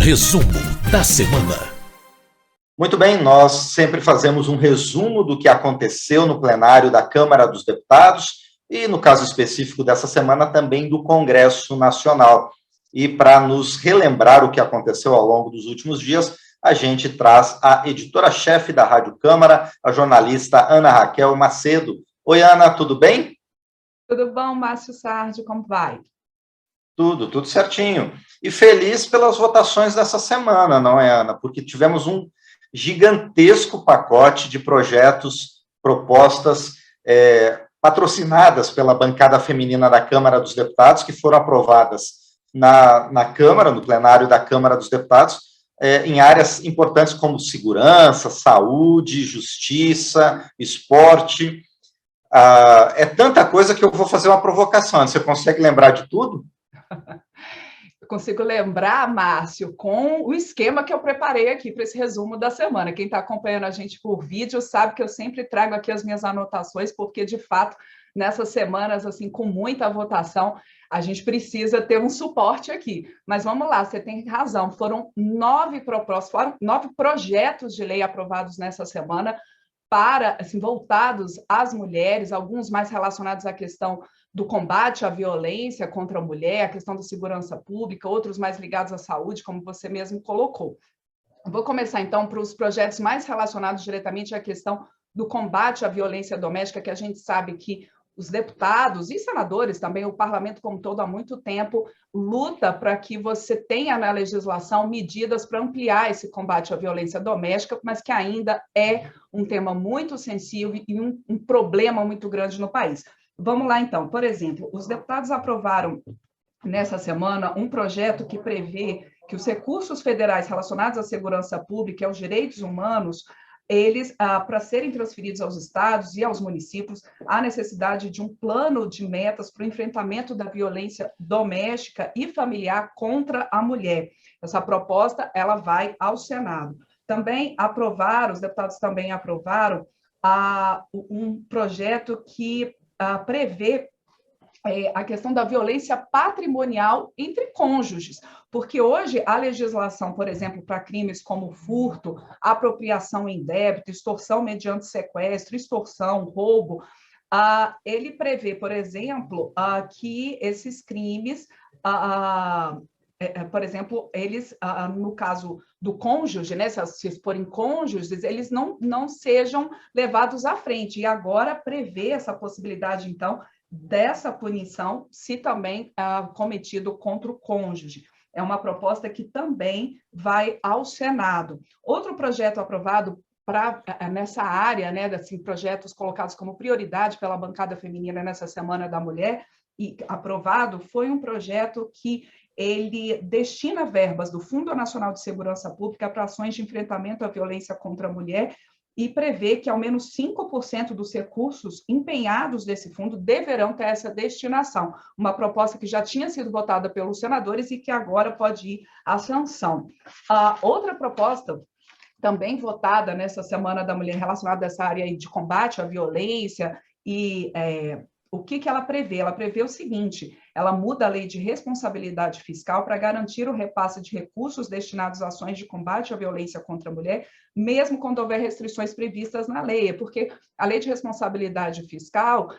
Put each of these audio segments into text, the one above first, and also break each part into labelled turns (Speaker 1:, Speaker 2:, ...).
Speaker 1: Resumo da semana.
Speaker 2: Muito bem, nós sempre fazemos um resumo do que aconteceu no plenário da Câmara dos Deputados e, no caso específico dessa semana, também do Congresso Nacional. E para nos relembrar o que aconteceu ao longo dos últimos dias, a gente traz a editora-chefe da Rádio Câmara, a jornalista Ana Raquel Macedo. Oi, Ana, tudo bem?
Speaker 3: Tudo bom, Márcio Sardi, como vai?
Speaker 2: Tudo certinho. E feliz pelas votações dessa semana, não é, Ana? Porque tivemos um gigantesco pacote de projetos, propostas patrocinadas pela bancada feminina da Câmara dos Deputados, que foram aprovadas na Câmara, no plenário da Câmara dos Deputados, em áreas importantes como segurança, saúde, justiça, esporte. É tanta coisa que eu vou fazer uma provocação. Você consegue lembrar de tudo?
Speaker 3: Eu consigo lembrar, Márcio, com o esquema que eu preparei aqui para esse resumo da semana. Quem está acompanhando a gente por vídeo sabe que eu sempre trago aqui as minhas anotações, porque, de fato, nessas semanas, assim, com muita votação, a gente precisa ter um suporte aqui. Mas vamos lá, você tem razão. Foram 9 propostas, foram 9 projetos de lei aprovados nessa semana, voltados às mulheres, alguns mais relacionados à questão do combate à violência contra a mulher, a questão da segurança pública, outros mais ligados à saúde, como você mesmo colocou. Vou começar, então, para os projetos mais relacionados diretamente à questão do combate à violência doméstica, que a gente sabe que os deputados e senadores também, o parlamento como todo, há muito tempo, luta para que você tenha na legislação medidas para ampliar esse combate à violência doméstica, mas que ainda é um tema muito sensível e um problema muito grande no país. Vamos lá, então. Por exemplo, os deputados aprovaram nessa semana um projeto que prevê que os recursos federais relacionados à segurança pública e aos direitos humanos, eles, para serem transferidos aos estados e aos municípios, há necessidade de um plano de metas para o enfrentamento da violência doméstica e familiar contra a mulher. Essa proposta, ela vai ao Senado. Também aprovaram, os deputados também aprovaram um projeto que prevê a questão da violência patrimonial entre cônjuges, porque hoje a legislação, por exemplo, para crimes como furto, apropriação em débito, extorsão mediante sequestro, extorsão, roubo, ele prevê, por exemplo, que esses crimes, por exemplo, eles, no caso do cônjuge, né, se forem cônjuges, eles não sejam levados à frente, e agora prevê essa possibilidade, então, dessa punição, se também cometido contra o cônjuge. É uma proposta que também vai ao Senado. Outro projeto aprovado nessa área, né, assim, projetos colocados como prioridade pela bancada feminina nessa Semana da Mulher, e aprovado, foi um projeto que ele destina verbas do Fundo Nacional de Segurança Pública para ações de enfrentamento à violência contra a mulher, e prevê que ao menos 5% dos recursos empenhados desse fundo deverão ter essa destinação. Uma proposta que já tinha sido votada pelos senadores e que agora pode ir à sanção. Outra proposta, também votada nessa Semana da Mulher, relacionada a essa área de combate à violência e o que ela prevê? Ela prevê o seguinte: ela muda a lei de responsabilidade fiscal para garantir o repasse de recursos destinados a ações de combate à violência contra a mulher, mesmo quando houver restrições previstas na lei, porque a lei de responsabilidade fiscal,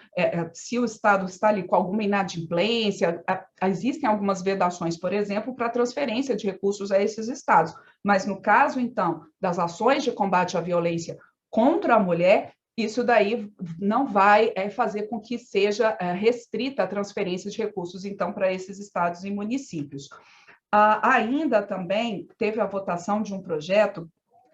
Speaker 3: se o Estado está ali com alguma inadimplência, existem algumas vedações, por exemplo, para transferência de recursos a esses estados, mas no caso, então, das ações de combate à violência contra a mulher, isso daí não vai fazer com que seja restrita a transferência de recursos, então, para esses estados e municípios. Ainda também teve a votação de um projeto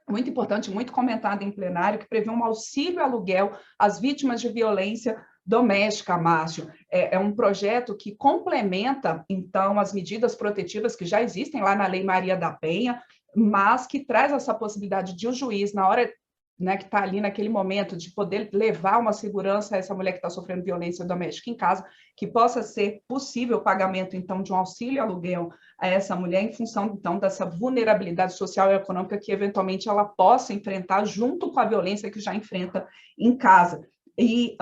Speaker 3: muito importante, muito comentado em plenário, que prevê um auxílio aluguel às vítimas de violência doméstica, Márcio. É um projeto que complementa, então, as medidas protetivas que já existem lá na Lei Maria da Penha, mas que traz essa possibilidade de o juiz, na hora, né, que está ali naquele momento de poder levar uma segurança a essa mulher que está sofrendo violência doméstica em casa, que possa ser possível o pagamento, então, de um auxílio aluguel a essa mulher em função, então, dessa vulnerabilidade social e econômica que, eventualmente, ela possa enfrentar junto com a violência que já enfrenta em casa. E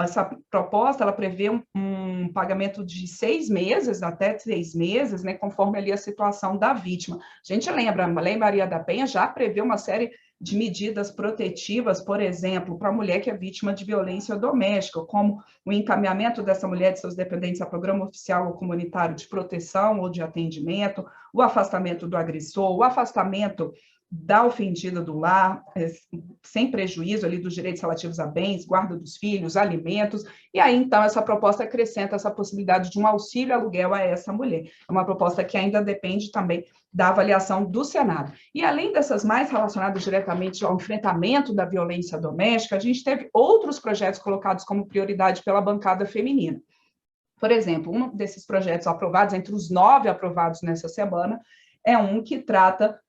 Speaker 3: essa proposta, ela prevê um pagamento de 6 meses, até 6 meses, né, conforme ali a situação da vítima. A gente lembra, a Lei Maria da Penha já prevê uma série de medidas protetivas, por exemplo, para a mulher que é vítima de violência doméstica, como o encaminhamento dessa mulher e de seus dependentes a programa oficial ou comunitário de proteção ou de atendimento, o afastamento do agressor, o afastamento da ofendida do lar, sem prejuízo ali dos direitos relativos a bens, guarda dos filhos, alimentos, e aí, então, essa proposta acrescenta essa possibilidade de um auxílio aluguel a essa mulher. É uma proposta que ainda depende também da avaliação do Senado. E além dessas mais relacionadas diretamente ao enfrentamento da violência doméstica, a gente teve outros projetos colocados como prioridade pela bancada feminina. Por exemplo, um desses projetos aprovados, entre os 9 aprovados nessa semana, é um que trata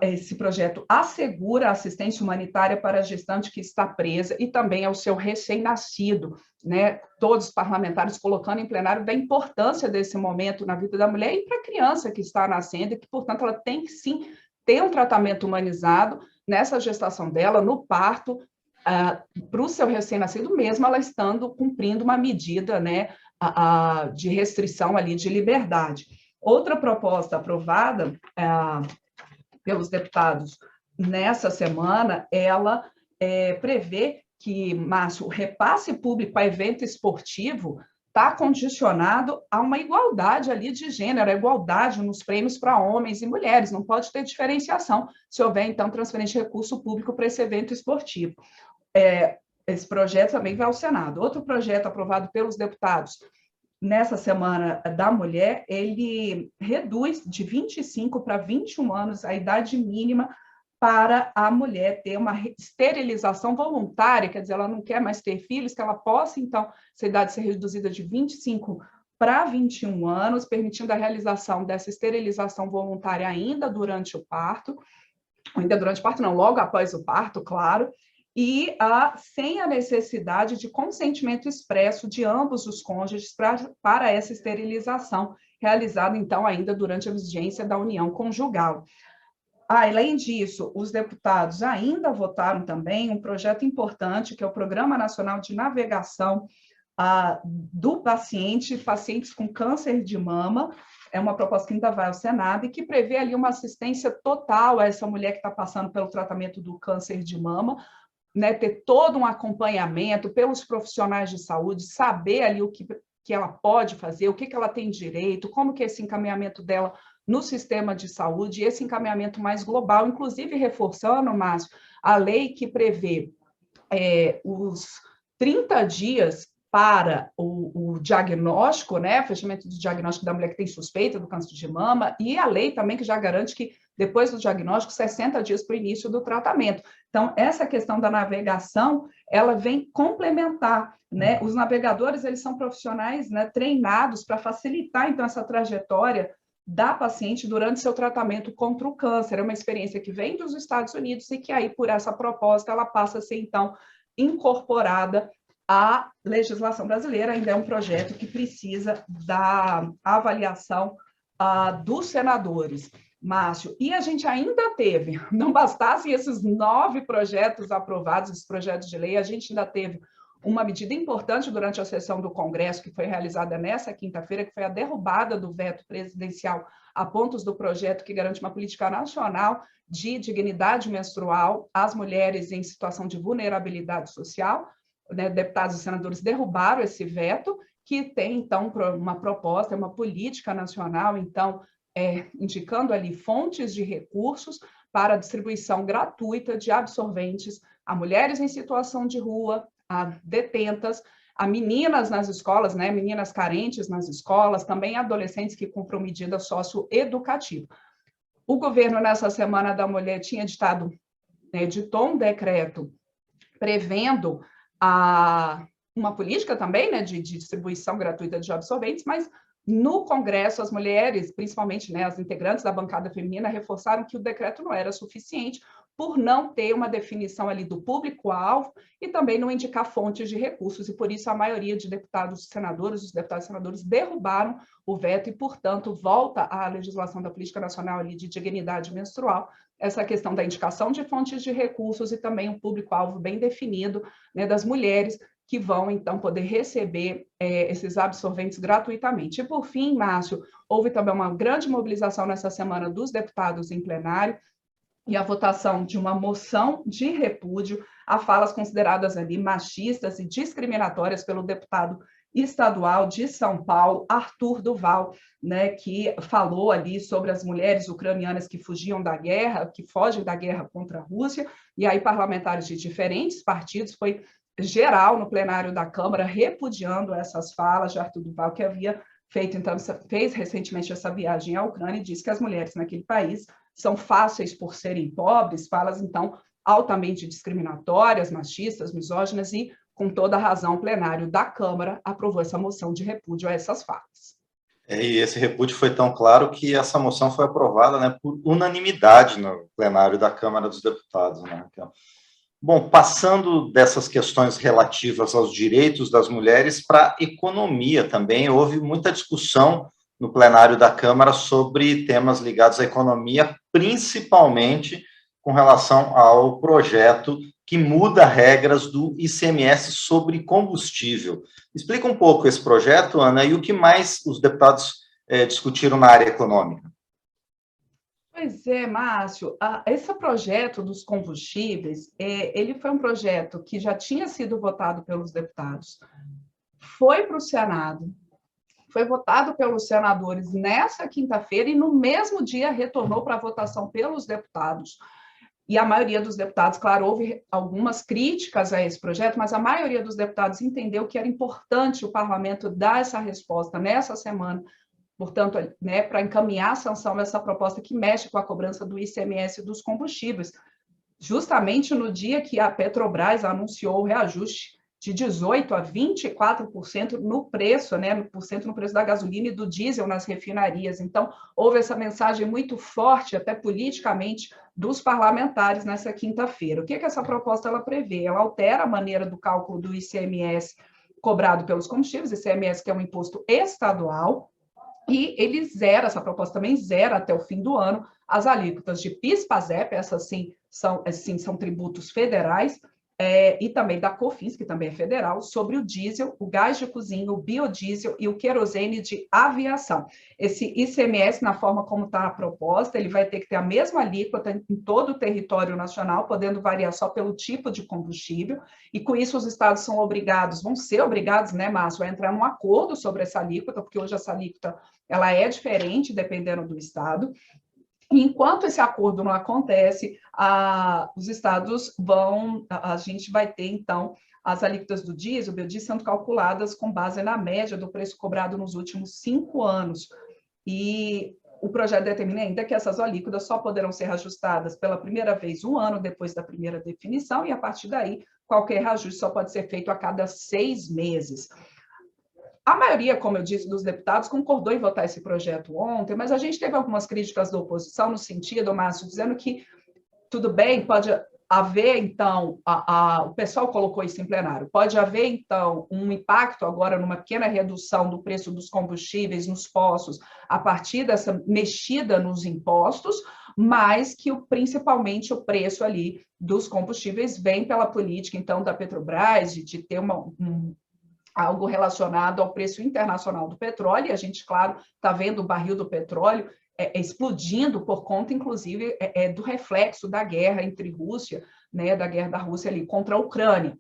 Speaker 3: esse projeto assegura a assistência humanitária para a gestante que está presa e também ao seu recém-nascido, né? Todos os parlamentares colocando em plenário da importância desse momento na vida da mulher e para a criança que está nascendo e que, portanto, ela tem que sim ter um tratamento humanizado nessa gestação dela, no parto, para o seu recém-nascido, mesmo ela estando cumprindo uma medida, né, de restrição ali de liberdade. Outra proposta aprovada pelos deputados nessa semana, ela prevê que, Márcio, o repasse público a evento esportivo está condicionado a uma igualdade ali de gênero, a igualdade nos prêmios para homens e mulheres, não pode ter diferenciação se houver, então, transferência de recurso público para esse evento esportivo. Esse projeto também vai ao Senado. Outro projeto aprovado pelos deputados nessa Semana da Mulher, ele reduz de 25 para 21 anos a idade mínima para a mulher ter uma esterilização voluntária, quer dizer, ela não quer mais ter filhos, que ela possa, então, essa idade ser reduzida de 25 para 21 anos, permitindo a realização dessa esterilização voluntária ainda durante o parto, ainda durante o parto não, logo após o parto, claro, e sem a necessidade de consentimento expresso de ambos os cônjuges para essa esterilização, realizada, então, ainda durante a vigência da união conjugal. Além disso, os deputados ainda votaram também um projeto importante, que é o Programa Nacional de Navegação do pacientes com câncer de mama. É uma proposta que ainda vai ao Senado e que prevê ali uma assistência total a essa mulher que está passando pelo tratamento do câncer de mama, né, ter todo um acompanhamento pelos profissionais de saúde, saber ali o que ela pode fazer, o que ela tem direito, como que é esse encaminhamento dela no sistema de saúde, e esse encaminhamento mais global, inclusive reforçando, Márcio, a lei que prevê os 30 dias para o diagnóstico, né, fechamento do diagnóstico da mulher que tem suspeita do câncer de mama, e a lei também que já garante que, depois do diagnóstico, 60 dias para o início do tratamento. Então, essa questão da navegação, ela vem complementar, né? Os navegadores, eles são profissionais, né, treinados para facilitar, então, essa trajetória da paciente durante seu tratamento contra o câncer. É uma experiência que vem dos Estados Unidos e que aí, por essa proposta, ela passa a ser, então, incorporada à legislação brasileira. Ainda é um projeto que precisa da avaliação dos senadores, Márcio. E a gente ainda teve, não bastassem esses 9 projetos aprovados, esses projetos de lei, a gente ainda teve uma medida importante durante a sessão do Congresso, que foi realizada nessa quinta-feira, que foi a derrubada do veto presidencial a pontos do projeto que garante uma política nacional de dignidade menstrual às mulheres em situação de vulnerabilidade social. Né, deputados e senadores derrubaram esse veto, que tem, então, uma proposta, uma política nacional, então, indicando ali fontes de recursos para a distribuição gratuita de absorventes a mulheres em situação de rua, a detentas, a meninas nas escolas, né, meninas carentes nas escolas, também adolescentes que cumpram medida socioeducativa. O governo, nessa Semana da Mulher, tinha editou um decreto prevendo uma política também, né, de distribuição gratuita de absorventes, mas no Congresso as mulheres, principalmente, né, as integrantes da bancada feminina, reforçaram que o decreto não era suficiente, por não ter uma definição ali do público-alvo e também não indicar fontes de recursos, e por isso a maioria de deputados e senadores, os deputados e senadores derrubaram o veto e, portanto, volta à legislação da Política Nacional ali de dignidade menstrual, essa questão da indicação de fontes de recursos e também um público-alvo bem definido, né, das mulheres que vão, então, poder receber esses absorventes gratuitamente. E, por fim, Márcio, houve também uma grande mobilização nessa semana dos deputados em plenário, e a votação de uma moção de repúdio a falas consideradas ali machistas e discriminatórias pelo deputado estadual de São Paulo, Arthur Duval, né, que falou ali sobre as mulheres ucranianas que fugiam da guerra, que fogem da guerra contra a Rússia, e aí parlamentares de diferentes partidos, foi geral no plenário da Câmara repudiando essas falas de Arthur Duval, que havia feito, então, fez recentemente essa viagem à Ucrânia e disse que as mulheres naquele país são fáceis por serem pobres, falas, então, altamente discriminatórias, machistas, misóginas, e, com toda a razão, o plenário da Câmara aprovou essa moção de repúdio a essas falas.
Speaker 2: E esse repúdio foi tão claro que essa moção foi aprovada, né, por unanimidade no plenário da Câmara dos Deputados, né? Então, bom, passando dessas questões relativas aos direitos das mulheres para a economia também, houve muita discussão no plenário da Câmara sobre temas ligados à economia, principalmente com relação ao projeto que muda regras do ICMS sobre combustível. Explica um pouco esse projeto, Ana, e o que mais os deputados discutiram na área econômica.
Speaker 3: Pois é, Márcio, esse projeto dos combustíveis, ele foi um projeto que já tinha sido votado pelos deputados, foi para o Senado, foi votado pelos senadores nessa quinta-feira e no mesmo dia retornou para a votação pelos deputados. E a maioria dos deputados, claro, houve algumas críticas a esse projeto, mas a maioria dos deputados entendeu que era importante o parlamento dar essa resposta nessa semana, portanto, né, para encaminhar a sanção dessa proposta que mexe com a cobrança do ICMS dos combustíveis, justamente no dia que a Petrobras anunciou o reajuste de 18% a 24% no preço, né, no preço da gasolina e do diesel nas refinarias. Então, houve essa mensagem muito forte, até politicamente, dos parlamentares nessa quinta-feira. O que essa proposta ela prevê? Ela altera a maneira do cálculo do ICMS cobrado pelos combustíveis, ICMS que é um imposto estadual, e ele zera, essa proposta também zera até o fim do ano, as alíquotas de PIS, PASEP, essas sim são tributos federais, e também da COFINS, que também é federal, sobre o diesel, o gás de cozinha, o biodiesel e o querosene de aviação. Esse ICMS, na forma como está a proposta, ele vai ter que ter a mesma alíquota em todo o território nacional, podendo variar só pelo tipo de combustível, e com isso os estados vão ser obrigados, né, Márcio, a entrar num acordo sobre essa alíquota, porque hoje essa alíquota ela é diferente dependendo do estado. E enquanto esse acordo não acontece, os estados a gente vai ter, então, as alíquotas do diesel, biodiesel, sendo calculadas com base na média do preço cobrado nos últimos 5 anos. E o projeto determina ainda que essas alíquotas só poderão ser ajustadas pela primeira vez 1 ano depois da primeira definição, e a partir daí, qualquer reajuste só pode ser feito a cada 6 meses. A maioria, como eu disse, dos deputados concordou em votar esse projeto ontem, mas a gente teve algumas críticas da oposição no sentido, Márcio, dizendo que tudo bem, pode haver, então, o pessoal colocou isso em plenário, pode haver, então, um impacto agora numa pequena redução do preço dos combustíveis nos postos a partir dessa mexida nos impostos, mas que principalmente o preço ali dos combustíveis vem pela política, então, da Petrobras, de ter algo relacionado ao preço internacional do petróleo, e a gente, claro, está vendo o barril do petróleo explodindo por conta, inclusive, do reflexo da guerra entre Rússia, né, da guerra da Rússia ali contra a Ucrânia.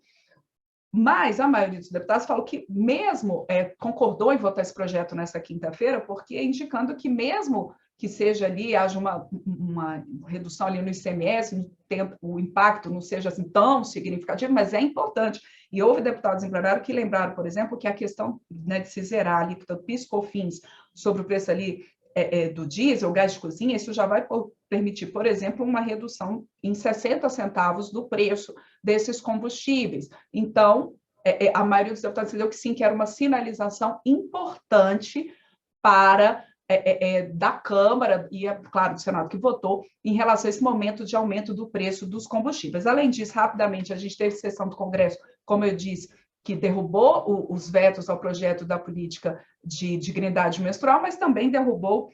Speaker 3: Mas a maioria dos deputados falou que mesmo concordou em votar esse projeto nessa quinta-feira, porque indicando que mesmo que seja ali, haja uma redução ali no ICMS, o impacto não seja assim tão significativo, mas é importante. E houve deputados em plenário que lembraram, por exemplo, que a questão, né, de se zerar a alíquota do PIS/COFINS sobre o preço ali do diesel, gás de cozinha, isso já vai permitir, por exemplo, uma redução em 60 centavos do preço desses combustíveis. Então, a maioria dos deputados entendeu que sim, que era uma sinalização importante para da Câmara e, claro, do Senado que votou em relação a esse momento de aumento do preço dos combustíveis. Além disso, rapidamente, a gente teve sessão do Congresso, como eu disse, que derrubou os vetos ao projeto da política de dignidade menstrual, mas também derrubou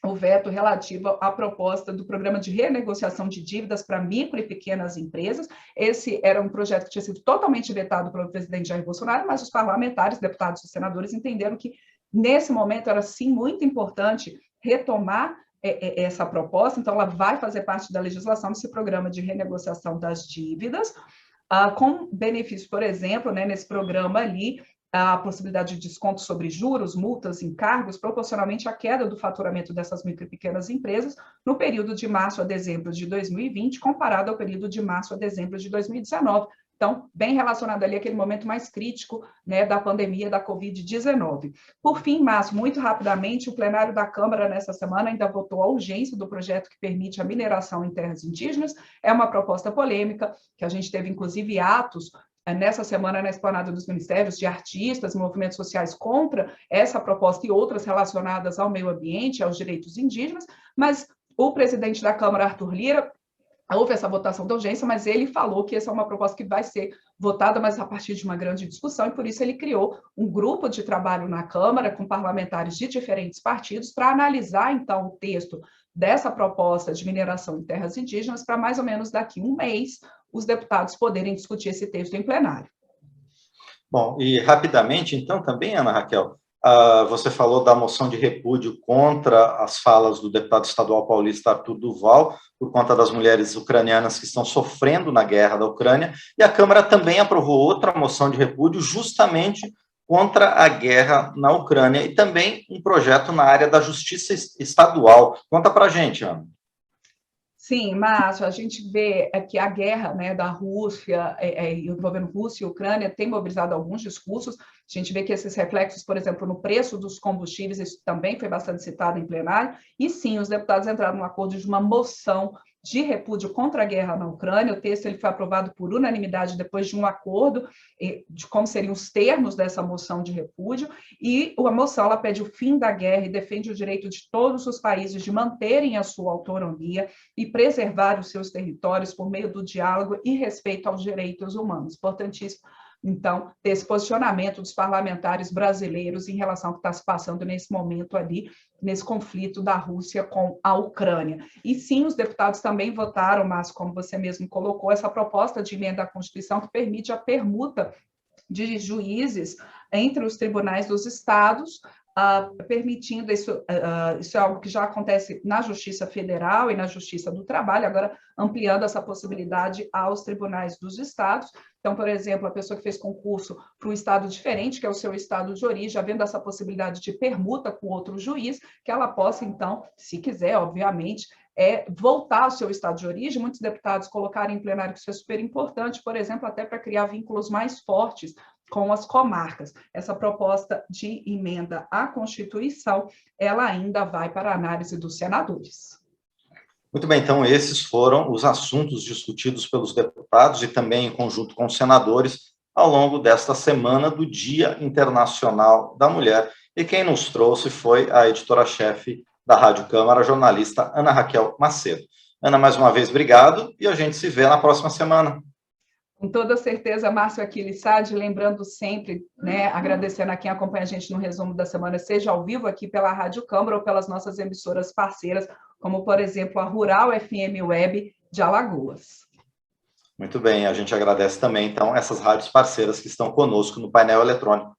Speaker 3: o veto relativo à proposta do programa de renegociação de dívidas para micro e pequenas empresas. Esse era um projeto que tinha sido totalmente vetado pelo presidente Jair Bolsonaro, mas os parlamentares, deputados e senadores entenderam que, nesse momento, era, sim, muito importante retomar essa proposta, então ela vai fazer parte da legislação desse programa de renegociação das dívidas, com benefício, por exemplo, né, nesse programa ali, a possibilidade de desconto sobre juros, multas, encargos, proporcionalmente à queda do faturamento dessas micro e pequenas empresas no período de março a dezembro de 2020, comparado ao período de março a dezembro de 2019. Então, bem relacionado ali àquele momento mais crítico, né, da pandemia da Covid-19. Por fim, Márcio, muito rapidamente, o plenário da Câmara, nessa semana, ainda votou a urgência do projeto que permite a mineração em terras indígenas. É uma proposta polêmica, que a gente teve, inclusive, atos nessa semana na Esplanada dos Ministérios, de artistas, movimentos sociais contra essa proposta e outras relacionadas ao meio ambiente, aos direitos indígenas, mas o presidente da Câmara, Arthur Lira, houve essa votação da urgência, mas ele falou que essa é uma proposta que vai ser votada, mas a partir de uma grande discussão, e por isso ele criou um grupo de trabalho na Câmara, com parlamentares de diferentes partidos, para analisar, então, o texto dessa proposta de mineração em terras indígenas, para mais ou menos daqui a um mês, os deputados poderem discutir esse texto em plenário.
Speaker 2: Bom, e rapidamente, então, também, Ana Raquel, você falou da moção de repúdio contra as falas do deputado estadual paulista Arthur Duval, por conta das mulheres ucranianas que estão sofrendo na guerra da Ucrânia, e a Câmara também aprovou outra moção de repúdio justamente contra a guerra na Ucrânia, e também um projeto na área da justiça estadual. Conta para a gente, Ana.
Speaker 3: Sim, Márcio, a gente vê que a guerra, né, da Rússia, envolvendo Rússia e Ucrânia, tem mobilizado alguns discursos. A gente vê que esses reflexos, por exemplo, no preço dos combustíveis, isso também foi bastante citado em plenário, e sim, os deputados entraram num acordo de uma moção de repúdio contra a guerra na Ucrânia. O texto ele foi aprovado por unanimidade depois de um acordo de como seriam os termos dessa moção de repúdio, e a moção ela pede o fim da guerra e defende o direito de todos os países de manterem a sua autonomia e preservar os seus territórios por meio do diálogo e respeito aos direitos humanos. Importantíssimo, então, ter esse posicionamento dos parlamentares brasileiros em relação ao que está se passando nesse momento ali, nesse conflito da Rússia com a Ucrânia. E sim, os deputados também votaram, mas, como você mesmo colocou, essa proposta de emenda à Constituição que permite a permuta de juízes entre os tribunais dos estados, permitindo isso, isso é algo que já acontece na Justiça Federal e na Justiça do Trabalho, agora ampliando essa possibilidade aos tribunais dos estados. Então, por exemplo, a pessoa que fez concurso para um estado diferente, que é o seu estado de origem, havendo essa possibilidade de permuta com outro juiz, que ela possa, então, se quiser, obviamente, voltar ao seu estado de origem. Muitos deputados colocaram em plenário que isso é super importante, por exemplo, até para criar vínculos mais fortes com as comarcas. Essa proposta de emenda à Constituição, ela ainda vai para a análise dos senadores.
Speaker 2: Muito bem, então esses foram os assuntos discutidos pelos deputados e também em conjunto com os senadores ao longo desta semana do Dia Internacional da Mulher. E quem nos trouxe foi a editora-chefe da Rádio Câmara, a jornalista Ana Raquel Macedo. Ana, mais uma vez, obrigado, e a gente se vê na próxima semana.
Speaker 3: Com toda certeza, Márcio Aquiles Sade, lembrando sempre, né, agradecendo a quem acompanha a gente no resumo da semana, seja ao vivo aqui pela Rádio Câmara ou pelas nossas emissoras parceiras, como, por exemplo, a Rural FM Web de Alagoas.
Speaker 2: Muito bem, a gente agradece também, então, essas rádios parceiras que estão conosco no painel eletrônico.